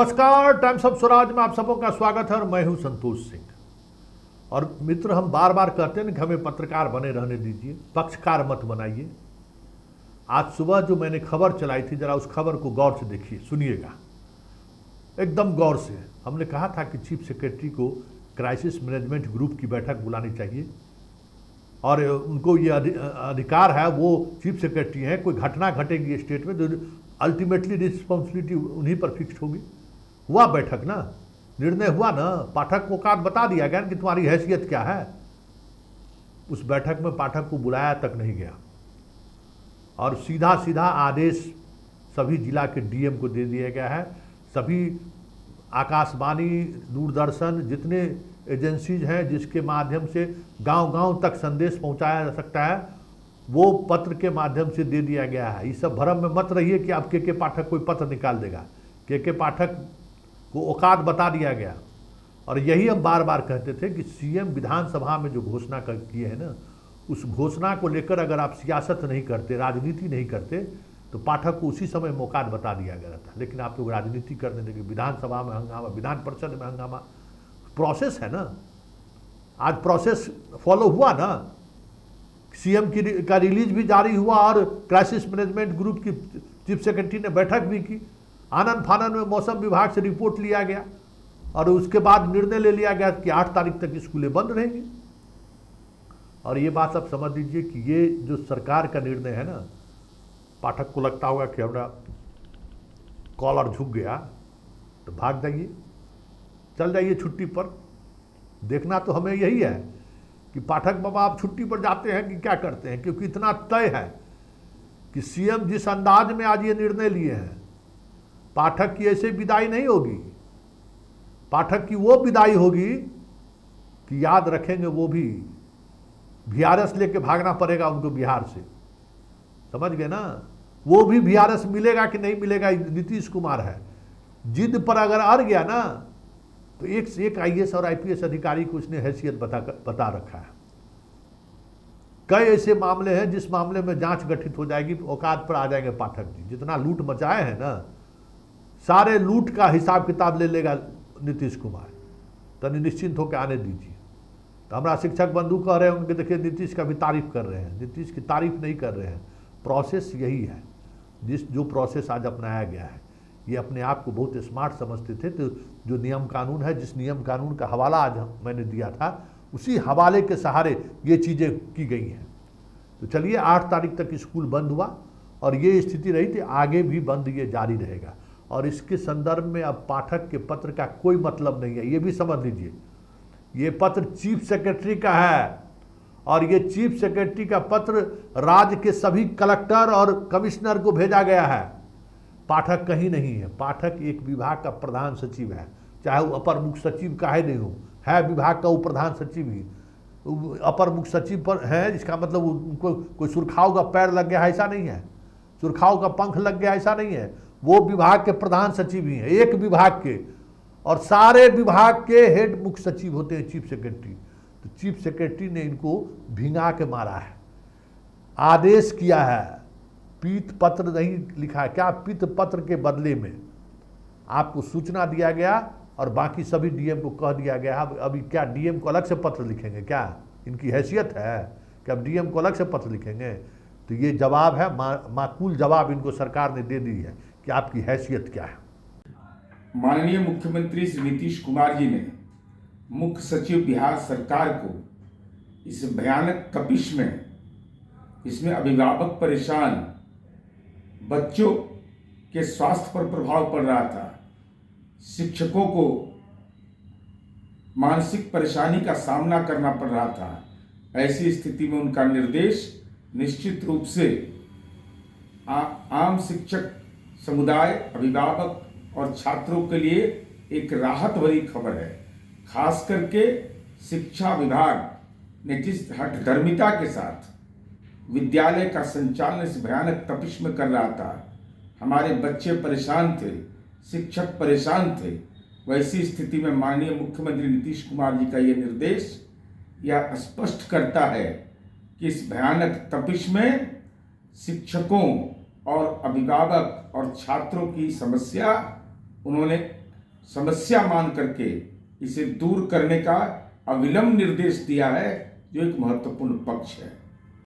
नमस्कार, times of Swaraj में आप सबों का स्वागत है और मैं हूं संतोष सिंह। और मित्र, हम बार बार कहते हैं कि हमें पत्रकार बने रहने दीजिए, पक्षकार मत बनाइए। आज सुबह जो मैंने खबर चलाई थी, जरा उस खबर को गौर से देखिए, सुनिएगा एकदम गौर से। हमने कहा था कि चीफ सेक्रेटरी को क्राइसिस मैनेजमेंट ग्रुप की बैठक बुलानी चाहिए और उनको ये अधिकार है, वो चीफ सेक्रेटरी हैं। कोई घटना घटेगी स्टेट में तो अल्टीमेटली रिस्पॉन्सिबिलिटी उन्हीं पर फिक्स होगी। हुआ बैठक ना, निर्णय हुआ ना, पाठक को औकात बता दिया गया कि तुम्हारी हैसियत क्या है। उस बैठक में पाठक को बुलाया तक नहीं गया और सीधा सीधा आदेश सभी जिला के डीएम को दे दिया गया है। सभी आकाशवाणी, दूरदर्शन, जितने एजेंसीज हैं जिसके माध्यम से गांव-गांव तक संदेश पहुंचाया जा सकता है, वो पत्र के माध्यम से दे दिया गया है। इस सब भ्रम में मत रहिए कि आप के पाठक कोई पत्र निकाल देगा। के पाठक को औकात बता दिया गया। और यही हम बार बार कहते थे कि सीएम विधानसभा में जो घोषणा किए हैं ना, उस घोषणा को लेकर अगर आप सियासत नहीं करते, राजनीति नहीं करते, तो पाठक को उसी समय औकात बता दिया गया था। लेकिन आप लोग राजनीति करने लगे, विधानसभा में हंगामा, विधान परिषद में हंगामा। प्रोसेस है ना, आज प्रोसेस फॉलो हुआ ना, सीएम का रिलीज भी जारी हुआ और क्राइसिस मैनेजमेंट ग्रुप की चीफ सेक्रेटरी ने बैठक भी की। आनंद फानन में मौसम विभाग से रिपोर्ट लिया गया और उसके बाद निर्णय ले लिया गया कि 8 तारीख तक स्कूलें बंद रहेंगी। और ये बात आप समझ लीजिए कि ये जो सरकार का निर्णय है ना, पाठक को लगता होगा कि हमारा कॉलर झुक गया तो भाग जाइए, चल जाइए छुट्टी पर। देखना तो हमें यही है कि पाठक बाबा आप छुट्टी पर जाते हैं कि क्या करते हैं, क्योंकि इतना तय है कि सीएम जिस अंदाज में आज ये निर्णय लिए हैं, पाठक की ऐसे विदाई नहीं होगी। पाठक की वो विदाई होगी कि याद रखेंगे वो भी वीआरएस लेके भागना पड़ेगा उनको बिहार से, समझ गए ना। वो भी वीआरएस मिलेगा कि नहीं मिलेगा, नीतीश कुमार है। जिद पर अगर अड़ गया ना तो एक से एक आईएएस और आईपीएस अधिकारी को उसने हैसियत बता रखा है। कई ऐसे मामले हैं जिस मामले में जांच गठित हो जाएगी तो औकात पर आ जाएंगे पाठक जी। जितना लूट मचाए हैं ना, सारे लूट का हिसाब किताब ले लेगा नीतीश कुमार। तनि निश्चिंत होकर आने दीजिए। तो हमारा शिक्षक बंधु कह रहे हैं, उनके देखिए नीतीश का भी तारीफ कर रहे हैं। नीतीश की तारीफ नहीं कर रहे हैं। प्रोसेस यही है, जो प्रोसेस आज अपनाया गया है। ये अपने आप को बहुत स्मार्ट समझते थे, तो जो नियम कानून है, जिस नियम कानून का हवाला आज मैंने दिया था, उसी हवाले के सहारे ये चीज़ें की गई हैं। तो चलिए, 8 तारीख तक स्कूल बंद हुआ और ये स्थिति रही थी, आगे भी बंद ये जारी रहेगा। और इसके संदर्भ में अब पाठक के पत्र का कोई मतलब नहीं है, ये भी समझ लीजिए। ये पत्र चीफ सेक्रेटरी का है और ये चीफ सेक्रेटरी का पत्र राज्य के सभी कलेक्टर और कमिश्नर को भेजा गया है। पाठक कहीं नहीं है। पाठक एक विभाग का प्रधान सचिव है, चाहे वो अपर मुख्य सचिव का है नहीं हो, है विभाग का वो प्रधान सचिव ही। अपर मुख्य सचिव पर है, इसका मतलब उनको कोई सुरखाव का पैर लग गया ऐसा नहीं है, सुरखाव का पंख लग गया ऐसा नहीं है। वो विभाग के प्रधान सचिव ही हैं, एक विभाग के, और सारे विभाग के हेड मुख्य सचिव होते हैं चीफ सेक्रेटरी। तो चीफ सेक्रेटरी ने इनको भिंगा के मारा है, आदेश किया है। पीत पत्र नहीं लिखा है, क्या पीत पत्र के बदले में आपको सूचना दिया गया और बाकी सभी डीएम को कह दिया गया। अभी क्या डीएम को अलग से पत्र लिखेंगे? क्या इनकी हैसियत है कि अब डीएम को अलग से पत्र लिखेंगे? तो ये जवाब है, माकूल जवाब इनको सरकार ने दे दी है कि आपकी हैसियत क्या है। माननीय मुख्यमंत्री श्री नीतीश कुमार जी ने मुख्य सचिव बिहार सरकार को इस भयानक तपिश में, इसमें अभिभावक परेशान, बच्चों के स्वास्थ्य पर प्रभाव पड़ रहा था, शिक्षकों को मानसिक परेशानी का सामना करना पड़ रहा था, ऐसी स्थिति में उनका निर्देश निश्चित रूप से आम शिक्षक समुदाय, अभिभावक और छात्रों के लिए एक राहत भरी खबर है। खास करके शिक्षा विभाग ने जिस हठधर्मिता के साथ विद्यालय का संचालन इस भयानक तपिश में कर रहा था, हमारे बच्चे परेशान थे, शिक्षक परेशान थे, वैसी स्थिति में माननीय मुख्यमंत्री नीतीश कुमार जी का ये निर्देश यह स्पष्ट करता है कि इस भयानक तपिश में शिक्षकों और अभिभावक और छात्रों की समस्या उन्होंने समस्या मान करके इसे दूर करने का अविलंब निर्देश दिया है, जो एक महत्वपूर्ण पक्ष है।